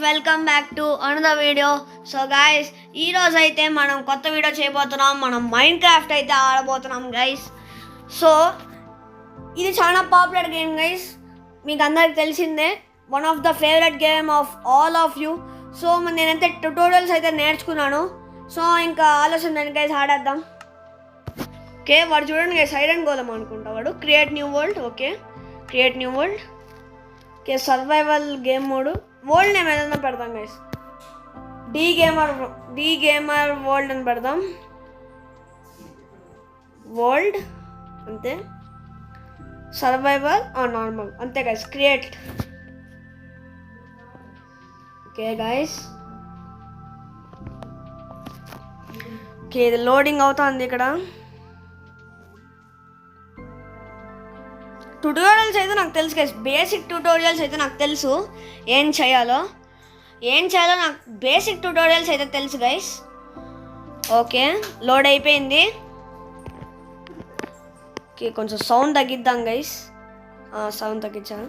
Welcome back to another video. So guys, ఈరోజు అయితే మనం కొత్త వీడియో చేయబోతున్నాం. మనం మైండ్ క్రాఫ్ట్ అయితే ఆడబోతున్నాం గైస్. సో ఇది చాలా పాపులర్ గేమ్ గైస్, మీకు అందరికి తెలిసిందే. One of the favourite game of all of you. So నేనైతే ట్యుటోరియల్స్ అయితే నేర్చుకున్నాను. సో ఇంకా ఆలోచన దాని గైస్ ఆడేద్దాం. ఓకే, వాడు చూడండి గైస్, సైరన్ గోలం అనుకుంటా వాడు. Create new world. Okay, create new world. Okay, survival game mode. World name ఏదైనా పెడదాం గైస్. డి గేమర్ వరల్డ్ అని పెడదాం. వరల్డ్ అంతే. సర్వైవల్ నార్మల్ అంతే guys. Create. Okay guys, okay ఇది లోడింగ్ అవుతుంది ఇక్కడ. ట్యుటోరియల్స్ అయితే నాకు తెలుసు గైస్, బేసిక్ ట్యుటోరియల్స్ అయితే నాకు తెలుసు. ఏం చేయాలో నాకు బేసిక్ ట్యుటోరియల్స్ అయితే తెలుసు గైస్. ఓకే, లోడ్ అయిపోయింది. ఓకే, కొంచెం సౌండ్ తగ్గిద్దాం గైస్. సౌండ్ తగ్గించాను.